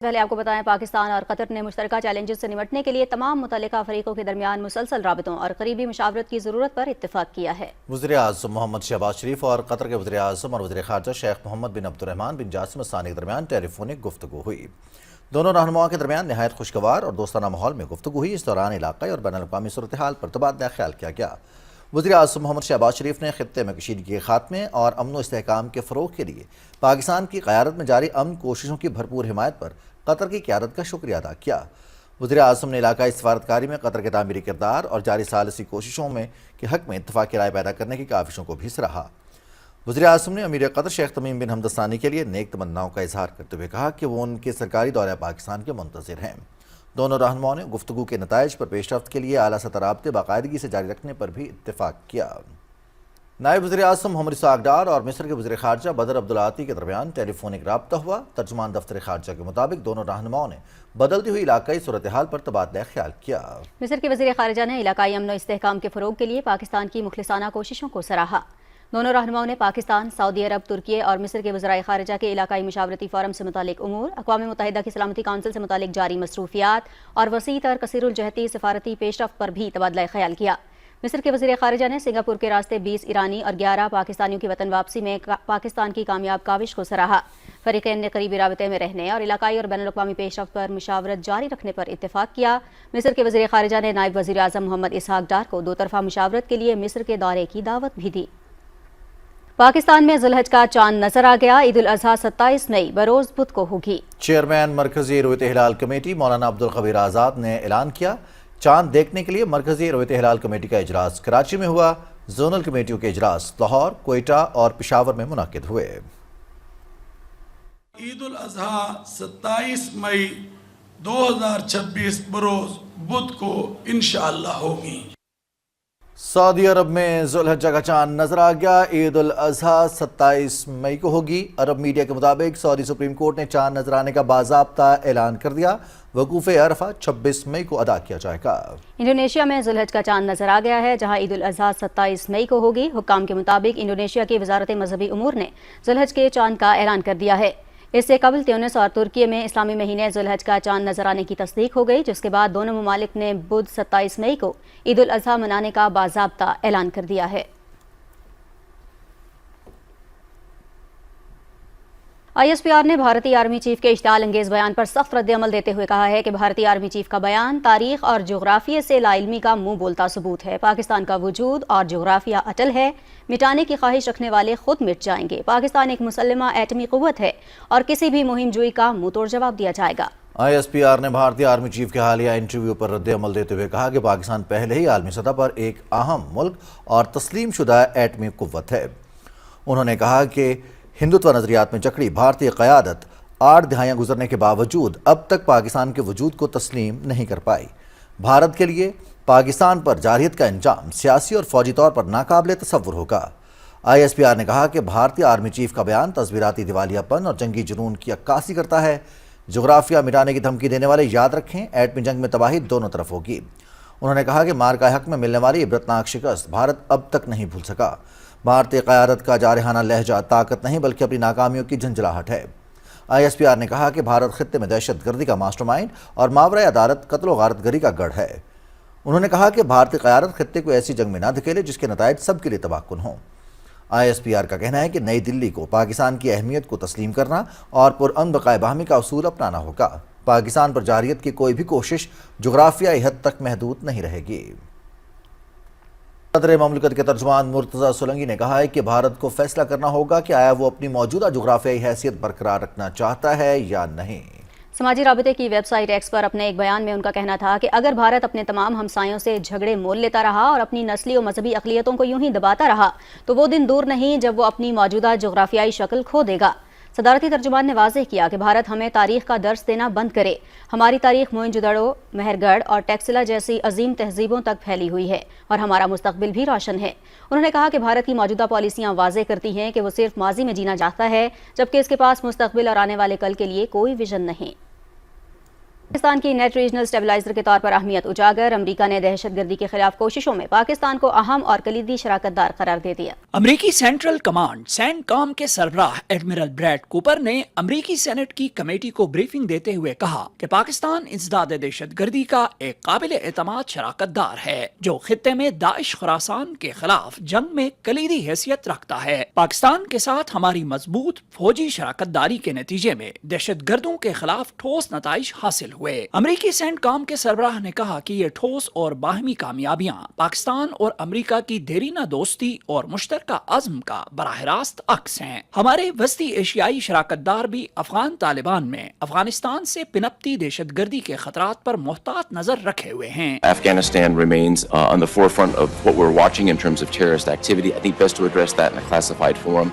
پہلے آپ کو بتائیں، پاکستان اور قطر نے مشترکہ چیلنجز سے نمٹنے کے لیے تمام متعلقہ فریقوں کے درمیان مسلسل رابطوں اور قریبی مشاورت کی ضرورت پر اتفاق کیا ہے۔ وزیر اعظم محمد شہباز شریف اور قطر کے وزیر اعظم اور وزیر خارجہ شیخ محمد بن عبد الرحمن بن جاسم الثانی کے درمیان ٹیلی فونک گفتگو ہوئی۔ دونوں رہنماؤں کے درمیان نہایت خوشگوار اور دوستانہ ماحول میں گفتگو ہوئی۔ اس دوران علاقائی اور بین الاقوامی صورتحال پر تبادلہ خیال کیا گیا۔ وزیر اعظم محمد شہباز شریف نے خطے میں کشیدگی کے خاتمے اور امن و استحکام کے فروغ کے لیے پاکستان کی قیادت میں جاری امن کوششوں کی بھرپور حمایت پر قطر کی قیادت کا شکریہ ادا کیا۔ وزیر اعظم نے علاقائی سفارتکاری میں قطر کے تعمیری کردار اور جاری ثالثی کوششوں کے حق میں اتفاقی رائے پیدا کرنے کی کاوشوں کو بھی سراہا۔ وزیر اعظم نے امیر قطر شیخ تمیم بن حمد الثانی کے لیے نیک تمناؤں کا اظہار کرتے ہوئے کہا کہ وہ ان کے سرکاری دورہ پاکستان کے منتظر ہیں۔ دونوں رہنماؤں نے گفتگو کے نتائج پر پیش رفت کے لیے اعلیٰ سطح رابطے باقاعدگی سے جاری رکھنے پر بھی اتفاق کیا۔ نائب وزیر اعظم محمد اسحاق ڈار اور مصر کے وزیر خارجہ بدر عبدالعاطی کے درمیان ٹیلی فونک رابطہ ہوا۔ ترجمان دفتر خارجہ کے مطابق دونوں رہنماؤں نے بدلتی ہوئی علاقائی صورتحال پر تبادلہ خیال کیا۔ مصر کے وزیر خارجہ نے علاقائی امن و استحکام کے فروغ کے لیے پاکستان کی مخلصانہ کوششوں کو سراہا۔ دونوں رہنماؤں نے پاکستان، سعودی عرب، ترکی اور مصر کے وزرائے خارجہ کے علاقائی مشاورتی فورم سے متعلق امور، اقوام متحدہ کی سلامتی کونسل سے متعلق جاری مصروفیات اور وسیع تر کثیر الجہتی سفارتی پیش رفت پر بھی تبادلہ خیال کیا۔ مصر کے وزیر خارجہ نے سنگاپور کے راستے 20 ایرانی اور 11 پاکستانیوں کی وطن واپسی میں پاکستان کی کامیاب کاوش کو سراہا۔ فریقین نے قریبی رابطے میں رہنے اور علاقائی اور بین الاقوامی پیش رفت پر مشاورت جاری رکھنے پر اتفاق کیا۔ مصر کے وزیر خارجہ نے نائب وزیر اعظم محمد اسحاق ڈار کو دو طرفہ مشاورت کے لیے مصر کے دورے کی دعوت بھی دی۔ پاکستان میں ذی الحج کا چاند نظر آ گیا۔ عید الاضحیٰ 27 مئی بروز بدھ کو ہوگی۔ چیئرمین مرکزی رویت ہلال کمیٹی مولانا عبدالخبیر آزاد نے اعلان کیا، چاند دیکھنے کے لیے مرکزی رویت ہلال کمیٹی کا اجلاس کراچی میں ہوا۔ زونل کمیٹیوں کے اجلاس لاہور، کوئٹہ اور پشاور میں منعقد ہوئے۔ عید الاضحیٰ 27 مئی 2026 بروز بدھ کو انشاءاللہ ہوگی۔ سعودی عرب میں ذی الحجہ کا چاند نظر آ گیا۔ عید الاضحیٰ 27 مئی کو ہوگی۔ عرب میڈیا کے مطابق سعودی سپریم کورٹ نے چاند نظر آنے کا باضابطہ اعلان کر دیا۔ وقوف عرفہ 26 مئی کو ادا کیا جائے گا۔ انڈونیشیا میں ذی الحج کا چاند نظر آ گیا ہے، جہاں عید الاضحیٰ 27 مئی کو ہوگی۔ حکام کے مطابق انڈونیشیا کی وزارت مذہبی امور نے ذی الحج کے چاند کا اعلان کر دیا ہے۔ اس سے قبل تیونس اور ترکی میں اسلامی مہینے ذی الحج کا چاند نظر آنے کی تصدیق ہو گئی، جس کے بعد دونوں ممالک نے بدھ 27 مئی کو عید الاضحیٰ منانے کا باضابطہ اعلان کر دیا ہے۔ آئی ایس پی آر نے بھارتی آرمی چیف کے اشتعال انگیز بیان پر سخت رد عمل دیتے ہوئے کہا ہے کہ بھارتی آرمی چیف کا بیان تاریخ اور جغرافیے سے لا علمی کا منہ بولتا ثبوت ہے۔ پاکستان کا وجود اور جغرافیہ اٹل ہے، مٹانے کی خواہش رکھنے والے خود مٹ جائیں گے۔ پاکستان ایک مسلمہ ایٹمی قوت ہے اور کسی بھی مہم جوئی کا منہ توڑ جواب دیا جائے گا۔ آئی ایس پی آر نے بھارتی آرمی چیف کے حالیہ انٹرویو پر رد عمل دیتے ہوئے کہا کہ پاکستان پہلے ہی عالمی سطح پر ایک اہم ملک اور تسلیم شدہ ایٹمی قوت ہے۔ انہوں نے کہا کہ ہندوتوا نظریات میں جکڑی بھارتی قیادت 8 دہائیاں گزرنے کے باوجود اب تک پاکستان کے وجود کو تسلیم نہیں کر پائی۔ بھارت کے لیے پاکستان پر جارحیت کا انجام سیاسی اور فوجی طور پر ناقابل تصور ہوگا۔ آئی ایس پی آر نے کہا کہ بھارتی آرمی چیف کا بیان تصویراتی دیوالیہ پن اور جنگی جنون کی عکاسی کرتا ہے۔ جغرافیہ مٹانے کی دھمکی دینے والے یاد رکھیں، ایٹمی جنگ میں تباہی دونوں طرف ہوگی۔ انہوں نے کہا کہ مارکہ حق میں ملنے والی عبرتناک شکست بھارت اب تک نہیں بھول سکا۔ بھارتی قیادت کا جارحانہ لہجہ طاقت نہیں بلکہ اپنی ناکامیوں کی جھنجھلاہٹ ہے۔ آئی ایس پی آر نے کہا کہ بھارت خطے میں دہشت گردی کا ماسٹر مائنڈ اور ماورائے عدالت قتل و غارت گری کا گڑھ ہے۔ انہوں نے کہا کہ بھارتی قیادت خطے کو ایسی جنگ میں نہ دھکیلے جس کے نتائج سب کے لیے تباہ کن ہوں۔ آئی ایس پی آر کا کہنا ہے کہ نئی دلی کو پاکستان کی اہمیت کو تسلیم کرنا اور پرامن بقائے باہمی کا اصول اپنانا ہوگا۔ پاکستان پر جارحیت کی کوئی بھی کوشش جغرافیائی حد تک محدود نہیں رہے گی۔ صدر مملکت کے ترجمان مرتضی سولنگی نے کہا ہے کہ بھارت کو فیصلہ کرنا ہوگا کہ آیا وہ اپنی موجودہ جغرافیائی حیثیت برقرار رکھنا چاہتا ہے یا نہیں۔ سماجی رابطے کی ویب سائٹ ایکس پر اپنے ایک بیان میں ان کا کہنا تھا کہ اگر بھارت اپنے تمام ہمسایوں سے جھگڑے مول لیتا رہا اور اپنی نسلی و مذہبی اقلیتوں کو یوں ہی دباتا رہا تو وہ دن دور نہیں جب وہ اپنی موجودہ جغرافیائی شکل کھو دے گا۔ صدارتی ترجمان نے واضح کیا کہ بھارت ہمیں تاریخ کا درس دینا بند کرے۔ ہماری تاریخ موئنجودڑو، مہر گڑھ اور ٹیکسلا جیسی عظیم تہذیبوں تک پھیلی ہوئی ہے اور ہمارا مستقبل بھی روشن ہے۔ انہوں نے کہا کہ بھارت کی موجودہ پالیسیاں واضح کرتی ہیں کہ وہ صرف ماضی میں جینا چاہتا ہے، جبکہ اس کے پاس مستقبل اور آنے والے کل کے لیے کوئی ویژن نہیں۔ پاکستان کی نیٹ ریجنل اسٹیبلائزر کے طور پر اہمیت اجاگر، امریکہ نے دہشت گردی کے خلاف کوششوں میں پاکستان کو اہم اور کلیدی شراکت دار قرار دے دیا۔ امریکی سینٹرل کمانڈ سینٹ کام کے سربراہ ایڈمرل بریڈ کوپر نے امریکی سینٹ کی کمیٹی کو بریفنگ دیتے ہوئے کہا کہ پاکستان انسداد دہشت گردی کا ایک قابل اعتماد شراکت دار ہے جو خطے میں داعش خراسان کے خلاف جنگ میں کلیدی حیثیت رکھتا ہے۔ پاکستان کے ساتھ ہماری مضبوط فوجی شراکت داری کے نتیجے میں دہشت گردوں کے خلاف ٹھوس نتائج حاصل ہوئے۔ امریکی سینٹ کام کے سربراہ نے کہا کہ یہ ٹھوس اور باہمی کامیابیاں پاکستان اور امریکہ کی دیرینہ دوستی اور مشترکہ عزم کا براہ راست عکس ہیں۔ ہمارے وسطی ایشیائی شراکت دار بھی افغان طالبان میں افغانستان سے پنپتی دہشت گردی کے خطرات پر محتاط نظر رکھے ہوئے ہیں۔ Afghanistan remains on the forefront of what we're watching in terms of terrorist activity. I think best to address that in a classified forum.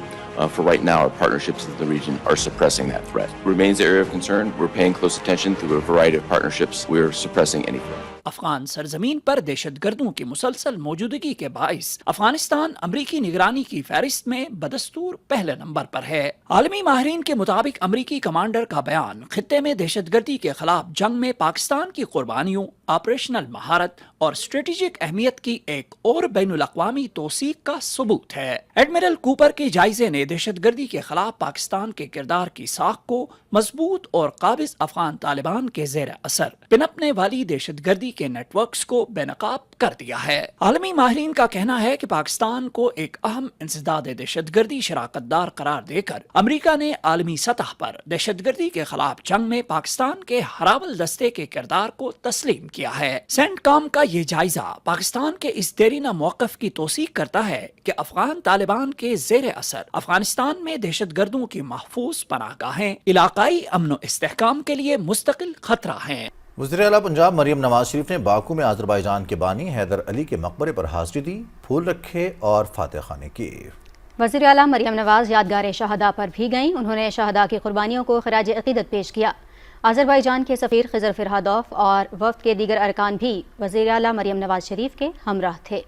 For right now, our partnerships in the region are suppressing that threat. Remains an area of concern. We're paying close attention through a variety of partnerships. We're suppressing any threat. Afghan سرزمین پر دہشت گردوں کی مسلسل موجودگی کے باعث افغانستان امریکی نگرانی کی فہرست میں بدستور پہلے نمبر پر ہے۔ عالمی ماہرین کے مطابق امریکی کمانڈر کا بیان خطے میں دہشت گردی کے خلاف جنگ میں پاکستان کی قربانیوں، آپریشنل مہارت اور اسٹریٹجک اہمیت کی ایک اور بین الاقوامی توثیق کا ثبوت ہے۔ ایڈمرل کوپر کے جائزے نے دہشت گردی کے خلاف پاکستان کے کردار کی ساخت کو مضبوط اور قابض افغان طالبان کے زیر اثر پنپنے والی دہشت گردی کے نیٹ ورکس کو بے نقاب کر دیا ہے۔ عالمی ماہرین کا کہنا ہے کہ پاکستان کو ایک اہم انسداد دہشت گردی شراکت دار قرار دے کر امریکہ نے عالمی سطح پر دہشت گردی کے خلاف جنگ میں پاکستان کے ہراول دستے کے کردار کو تسلیم کیا ہے۔ سینٹ کام کا یہ جائزہ پاکستان کے اس دیرینہ موقف کی توثیق کرتا ہے کہ افغان طالبان کے زیر اثر افغانستان میں دہشت گردوں کی محفوظ پناہ گاہیں علاقائی امن و استحکام کے لیے مستقل خطرہ ہیں۔ وزیر اعلیٰ پنجاب مریم نواز شریف نے باکو میں آذربائیجان کے بانی حیدر علی کے مقبرے پر حاضری دی، پھول رکھے اور فاتح خوانی کی۔ وزیر اعلیٰ مریم نواز یادگار شہداء پر بھی گئیں۔ انہوں نے شہداء کی قربانیوں کو خراج عقیدت پیش کیا۔ آذربائیجان کے سفیر خضر فرہادوف اور وفد کے دیگر ارکان بھی وزیر اعلیٰ مریم نواز شریف کے ہمراہ تھے۔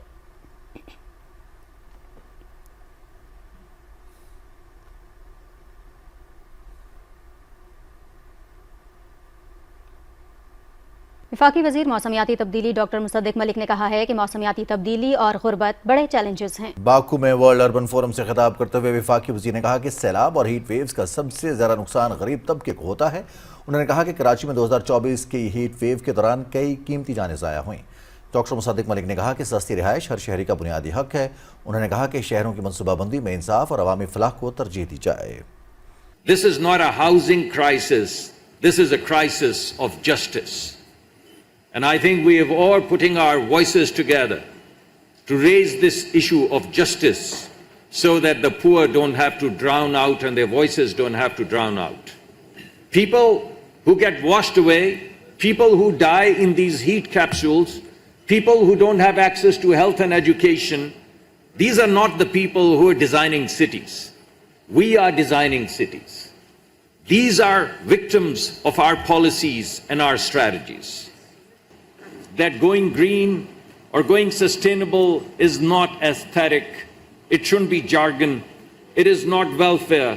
وفاقی وزیر موسمیاتی تبدیلی ڈاکٹر مصدق ملک نے کہا ہے کہ موسمیاتی تبدیلی اور غربت بڑے چیلنجز ہیں۔ باکو میں ورلڈ اربن فورم سے خطاب کرتے ہوئے وفاقی وزیر نے کہا کہ سیلاب اور ہیٹ ویوز کا سب سے زیادہ نقصان غریب طبقے کو ہوتا ہے۔ انہوں نے کہا کہ کراچی میں 2024 کی ہیٹ ویو کے دوران کئی قیمتی جانیں ضائع ہوئیں۔ ڈاکٹر مصدق ملک نے کہا کہ سستی رہائش ہر شہری کا بنیادی حق ہے۔ انہوں نے کہا کہ شہروں کی منصوبہ بندی میں انصاف اور عوامی فلاح کو ترجیح دی جائے۔ This is not a housing crisis. This is a crisis of justice. And I think we are all putting our voices together to raise this issue of justice so that the poor don't have to drown out and their voices don't have to drown out. People who get washed away, people who die in these heat capsules, people who don't have access to health and education, these are not the people who are designing cities. We are designing cities. These are victims of our policies and our strategies. That going green or going sustainable is not aesthetic. It shouldn't be jargon. It is not welfare.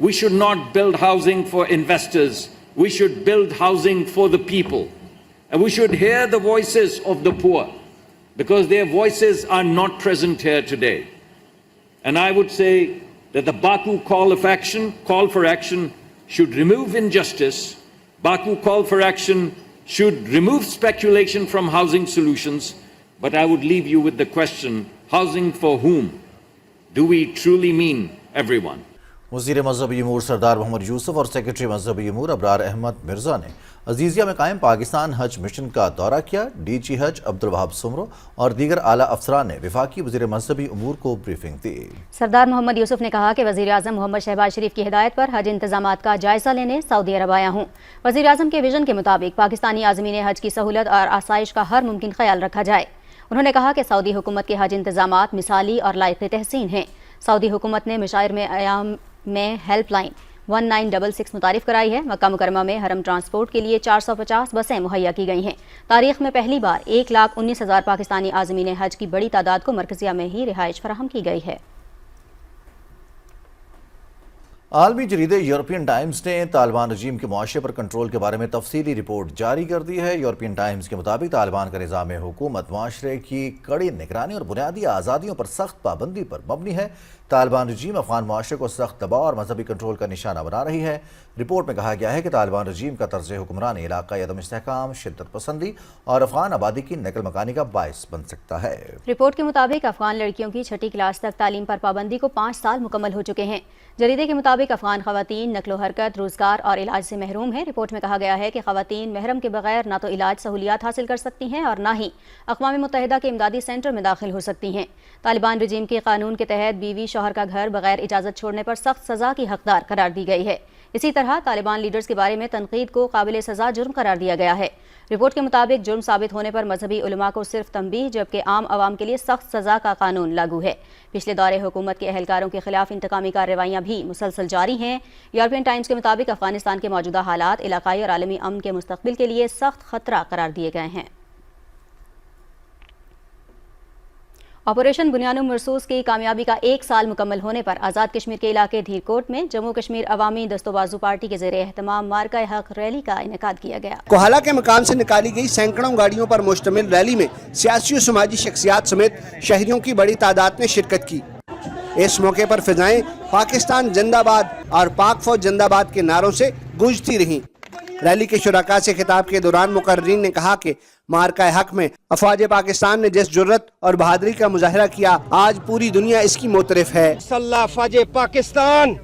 We should not build housing for investors. We should build housing for the people. And we should hear the voices of the poor because their voices are not present here today. And I would say that the Baku call for action should remove injustice. Baku call for action should remove speculation from housing solutions, but I would leave you with the question, housing for whom? Do we truly mean everyone? وزیر مذہبی امور سردار محمد یوسف اور secretary مذہبی امور ابرار احمد مرزا نے عزیزیہ میں قائم پاکستان حج mission کا دورہ کیا۔ ڈی جی حج عبدالوہاب سمرو اور دیگر اعلیٰ افسران نے وفاقی وزیر مذہبی امور کو بریفنگ دی۔ سردار محمد یوسف نے کہا کہ وزیر اعظم محمد شہباز شریف کی ہدایت پر حج انتظامات کا جائزہ لینے سعودی عرب آیا ہوں۔ وزیر اعظم کے ویژن کے مطابق پاکستانی عازمین حج کی سہولت اور آسائش کا ہر ممکن خیال رکھا جائے۔ انہوں نے کہا کہ سعودی حکومت کے حج انتظامات مثالی اور لائق تحسین ہیں۔ سعودی حکومت نے مشاعر میں ایام میں ہیلپ لائن 1966 متعارف کرائی ہے۔ مکہ مکرمہ میں حرم ٹرانسپورٹ کے لیے 450 بسیں مہیا کی گئی ہیں۔ تاریخ میں پہلی بار 1,19,000 پاکستانی عازمین حج کی بڑی تعداد کو مرکزیہ میں ہی رہائش فراہم کی گئی ہے۔ عالمی جریدے یورپین ٹائمز نے طالبان رجیم کے معاشرے پر کنٹرول کے بارے میں تفصیلی رپورٹ جاری کر دی ہے۔ یورپین ٹائمز کے مطابق طالبان کا نظام حکومت معاشرے کی کڑی نگرانی اور بنیادی آزادیوں پر سخت پابندی پر مبنی ہے۔ طالبان رجیم افغان معاشرے کو سخت دباؤ اور مذہبی کنٹرول کا نشانہ بنا رہی ہے۔ رپورٹ میں کہا گیا ہے کہ طالبان رجیم کا طرز حکمرانی علاقائی عدم استحکام، شدت پسندی اور افغان آبادی کی نقل مکانی کا باعث بن سکتا ہے۔ رپورٹ کے مطابق افغان لڑکیوں کی 6ٹھی کلاس تک تعلیم پر پابندی کو 5 سال مکمل ہو چکے ہیں۔ جریدے کے مطابق افغان خواتین نقل و حرکت، روزگار اور علاج سے محروم ہیں۔ رپورٹ میں کہا گیا ہے کہ خواتین محرم کے بغیر نہ تو علاج سہولیات حاصل کر سکتی ہیں اور نہ ہی اقوام متحدہ کے امدادی سینٹر میں داخل ہو سکتی ہیں۔ طالبان رجیم کے قانون کے تحت بیوی شوہر کا گھر بغیر اجازت چھوڑنے پر سخت سزا کی حقدار قرار دی گئی ہے۔ اسی طرح طالبان لیڈرز کے بارے میں تنقید کو قابل سزا جرم قرار دیا گیا ہے۔ رپورٹ کے مطابق جرم ثابت ہونے پر مذہبی علماء کو صرف تنبیہ جبکہ عام عوام کے لیے سخت سزا کا قانون لاگو ہے۔ پچھلے دور حکومت کے اہلکاروں کے خلاف انتقامی کارروائیاں بھی مسلسل جاری ہیں۔ یورپین ٹائمز کے مطابق افغانستان کے موجودہ حالات علاقائی اور عالمی امن کے مستقبل کے لیے سخت خطرہ قرار دیے گئے ہیں۔ آپریشن بنیان مرصوص کی کامیابی کا 1 سال مکمل ہونے پر آزاد کشمیر کے علاقے دھیر کوٹ میں جموں کشمیر عوامی دست و بازو پارٹی کے زیر اہتمام مارکہ حق ریلی کا انعقاد کیا گیا۔ کوہالہ کے مقام سے نکالی گئی سینکڑوں گاڑیوں پر مشتمل ریلی میں سیاسی و سماجی شخصیات سمیت شہریوں کی بڑی تعداد نے شرکت کی۔ اس موقع پر فضائیں پاکستان زندہ باد اور پاک فوج زندہ باد کے نعروں سے گونجتی رہیں۔ ریلی کے شرکاء سے خطاب کے دوران مقررین نے کہا کہ مارکہ حق میں افواج پاکستان نے جس جرت اور بہادری کا مظاہرہ کیا، آج پوری دنیا اس کی معترف ہے۔ مسلح افواج پاکستان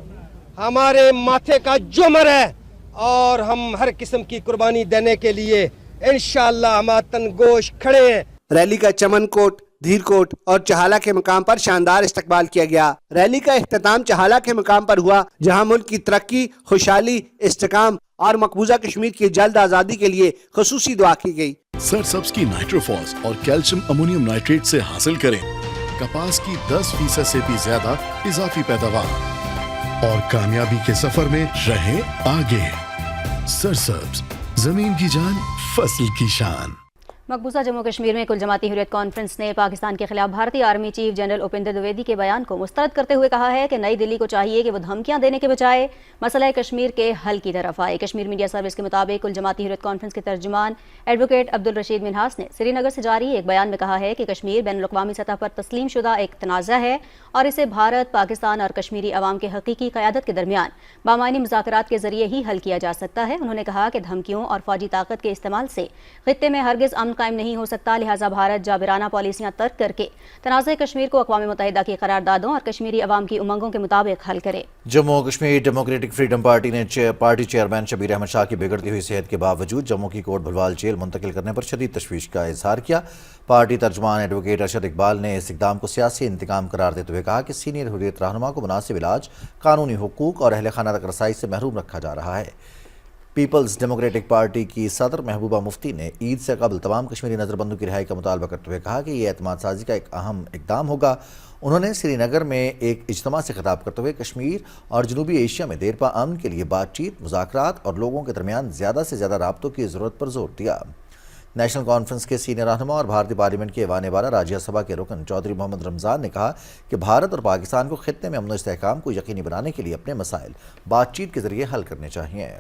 ہمارے ماتھے کا جمر ہے اور ہم ہر قسم کی قربانی دینے کے لیے انشاءاللہ ہماتن گوش کھڑے ہیں۔ ریلی کا چمن کوٹ، دھیر کوٹ اور چہالہ کے مقام پر شاندار استقبال کیا گیا۔ ریلی کا اختتام چہالہ کے مقام پر ہوا جہاں ملک کی ترقی، خوشحالی، استحکام اور مقبوضہ کشمیر کی جلد آزادی کے لیے خصوصی دعا کی گئی۔ سرسبز کی نائٹروفوس اور کیلشیم امونیم نائٹریٹ سے حاصل کریں کپاس کی 10% سے بھی زیادہ اضافی پیداوار اور کامیابی کے سفر میں رہیں آگے۔ سرسبز، زمین کی جان، فصل کی شان۔ مقبوضہ جموں کشمیر میں کل جماعتی حریت کانفرنس نے پاکستان کے خلاف بھارتی آرمی چیف جنرل اپیندر دویدی کے بیان کو مسترد کرتے ہوئے کہا ہے کہ نئی دلی کو چاہیے کہ وہ دھمکیاں دینے کے بجائے مسئلہ کشمیر کے حل کی طرف آئے۔ کشمیر میڈیا سروس کے مطابق کل جماعتی حریت کانفرنس کے ترجمان ایڈوکیٹ عبدالرشید منہاس نے سری نگر سے جاری ایک بیان میں کہا ہے کہ کشمیر بین الاقوامی سطح پر تسلیم شدہ ایک تنازع ہے اور اسے بھارت، پاکستان اور کشمیری عوام کے حقیقی قیادت کے درمیان بامعنی مذاکرات کے ذریعے ہی حل کیا جا سکتا ہے۔ انہوں نے کہا کہ دھمکیوں اور فوجی طاقت کے استعمال سے خطے میں ہرگز امن قائم نہیں ہو سکتا، لہٰذا بھارت جابرانہ پالیسیاں ترک کر کے تنازع کشمیر کو اقوام متحدہ کی قراردادوں اور کشمیری عوام کی امنگوں کے مطابق حل کرے۔ Jammu Kashmir democratic freedom party نے پارٹی چیئرمین شبیر احمد شاہ کی بگڑتی ہوئی صحت کے باوجود جموں کی کوٹ بھلوال جیل منتقل کرنے پر شدید تشویش کا اظہار کیا۔ پارٹی ترجمان ایڈوکیٹ ارشد اقبال نے اس اقدام کو سیاسی انتقام قرار دیتے ہوئے کہا کہ سینئر حریت رہنما کو مناسب علاج، قانونی حقوق اور اہل خانہ تک رسائی سے محروم رکھا جا رہا ہے۔ پیپلز ڈیموکریٹک پارٹی کی صدر محبوبہ مفتی نے عید سے قبل تمام کشمیری نظر بندوں کی رہائی کا مطالبہ کرتے ہوئے کہا کہ یہ اعتماد سازی کا ایک اہم اقدام ہوگا۔ انہوں نے سری نگر میں ایک اجتماع سے خطاب کرتے ہوئے کشمیر اور جنوبی ایشیا میں دیرپا امن کے لیے بات چیت، مذاکرات اور لوگوں کے درمیان زیادہ سے زیادہ رابطوں کی ضرورت پر زور دیا۔ نیشنل کانفرنس کے سینئر رہنما اور بھارتی پارلیمنٹ کے ایوان بالا راجیہ سبھا کے رکن چودھری محمد رمضان نے کہا کہ بھارت اور پاکستان کو خطے میں امن و استحکام کو یقینی بنانے کے لیے اپنے مسائل بات چیت کے ذریعے حل کرنے چاہیے۔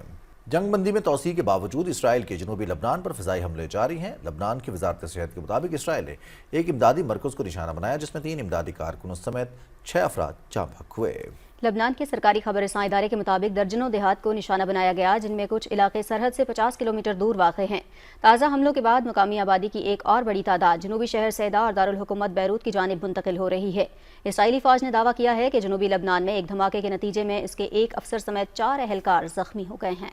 جنگ بندی میں توسیع کے باوجود اسرائیل کے جنوبی لبنان پر فضائی حملے جاری ہیں۔ لبنان کی وزارت صحت کے مطابق اسرائیل نے ایک امدادی مرکز کو نشانہ بنایا جس میں 3 امدادی کارکنوں سمیت 6 افراد جاں بحق ہوئے۔ لبنان کے سرکاری خبر رساں ادارے کے مطابق درجنوں دیہات کو نشانہ بنایا گیا جن میں کچھ علاقے سرحد سے 50 کلومیٹر دور واقع ہیں۔ تازہ حملوں کے بعد مقامی آبادی کی ایک اور بڑی تعداد جنوبی شہر سیدا اور دارالحکومت بیروت کی جانب منتقل ہو رہی ہے۔ اسرائیلی فوج نے دعویٰ کیا ہے کہ جنوبی لبنان میں ایک دھماکے کے نتیجے میں اس کے ایک افسر سمیت 4 اہلکار زخمی ہو گئے ہیں۔